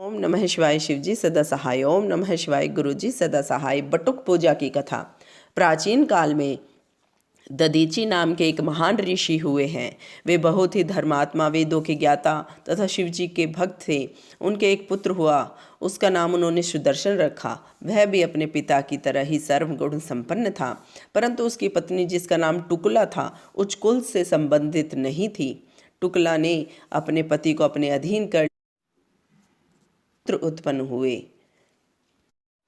ओम नमः शिवाय। शिवजी सदा सहाय। ओम नमः शिवाय। गुरुजी सदा सहाय। बटुक पूजा की कथा। प्राचीन काल में दधीची नाम के एक महान ऋषि हुए हैं। वे बहुत ही धर्मात्मा, वेदों के ज्ञाता तथा शिवजी के भक्त थे। उनके एक पुत्र हुआ, उसका नाम उन्होंने सुदर्शन रखा। वह भी अपने पिता की तरह ही सर्वगुण संपन्न था, परंतु उसकी पत्नी, जिसका नाम टुकला था, उच्च कुल से संबंधित नहीं थी। टुकला ने अपने पति को अपने अधीन कर पुत्र उत्पन्न हुए।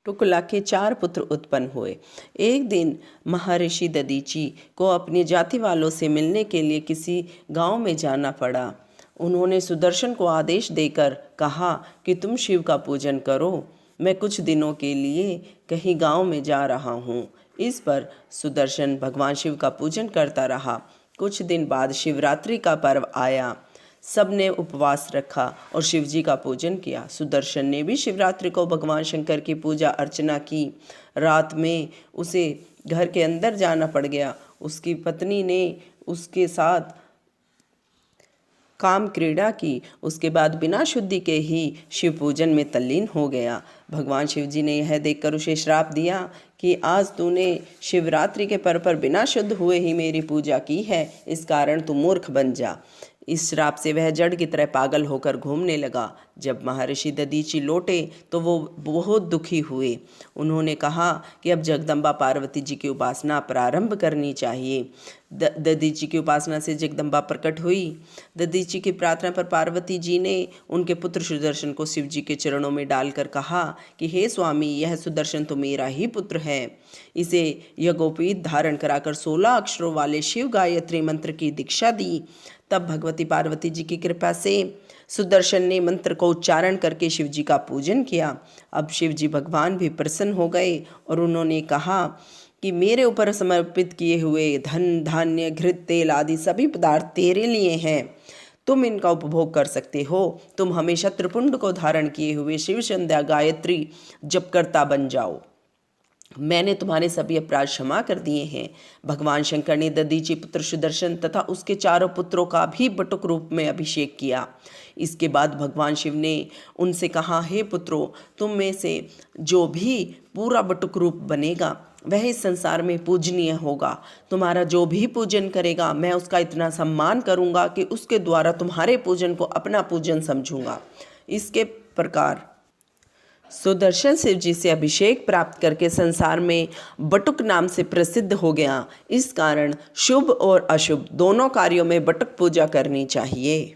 टुकला के 4 पुत्र उत्पन्न हुए। एक दिन महर्षि दधीची को अपनी जाति वालों से मिलने के लिए किसी गांव में जाना पड़ा। उन्होंने सुदर्शन को आदेश देकर कहा कि तुम शिव का पूजन करो, मैं कुछ दिनों के लिए कहीं गांव में जा रहा हूँ। इस पर सुदर्शन भगवान शिव का पूजन करता रहा। कुछ दिन बाद शिवरात्रि का पर्व आया। सबने उपवास रखा और शिवजी का पूजन किया। सुदर्शन ने भी शिवरात्रि को भगवान शंकर की पूजा अर्चना की। रात में उसे घर के अंदर जाना पड़ गया। उसकी पत्नी ने उसके साथ काम क्रीड़ा की। उसके बाद बिना शुद्धि के ही शिव पूजन में तल्लीन हो गया। भगवान शिवजी ने यह देखकर उसे श्राप दिया कि आज तूने शिवरात्रि के पर्व पर बिना शुद्ध हुए ही मेरी पूजा की है, इस कारण तू मूर्ख बन जा। इस श्राप से वह जड़ की तरह पागल होकर घूमने लगा। जब महर्षि दधीची लौटे तो वो बहुत दुखी हुए। उन्होंने कहा कि अब जगदम्बा पार्वती जी की उपासना प्रारंभ करनी चाहिए। दधीची की उपासना से जगदम्बा प्रकट हुई। दधीची की प्रार्थना पर पार्वती जी ने उनके पुत्र सुदर्शन को शिव जी के चरणों में डालकर कहा कि हे स्वामी, यह सुदर्शन तो मेरा ही पुत्र है। इसे यज्ञोपवीत धारण कराकर 16 अक्षरों वाले शिव गायत्री मंत्र की दीक्षा दी। तब भगवती पार्वती जी की कृपा से सुदर्शन ने मंत्र को उच्चारण करके शिव जी का पूजन किया। अब शिव जी भगवान भी प्रसन्न हो गए और उन्होंने कहा कि मेरे ऊपर समर्पित किए हुए धन, धान्य, घृत, तेल आदि सभी पदार्थ तेरे लिए हैं, तुम इनका उपभोग कर सकते हो। तुम हमेशा त्रिपुंड को धारण किए हुए शिव संध्या गायत्री जपकर्ता बन जाओ। मैंने तुम्हारे सभी अपराध क्षमा कर दिए हैं। भगवान शंकर ने दधीची पुत्र सुदर्शन तथा उसके 4 पुत्रों का भी बटुक रूप में अभिषेक किया। इसके बाद भगवान शिव ने उनसे कहा, हे पुत्रों, तुम में से जो भी पूरा बटुक रूप बनेगा वह इस संसार में पूजनीय होगा। तुम्हारा जो भी पूजन करेगा मैं उसका इतना सम्मान करूँगा कि उसके द्वारा तुम्हारे पूजन को अपना पूजन समझूंगा। इसके प्रकार सुदर्शन शिव जी से अभिषेक प्राप्त करके संसार में बटुक नाम से प्रसिद्ध हो गया। इस कारण शुभ और अशुभ दोनों कार्यों में बटुक पूजा करनी चाहिए।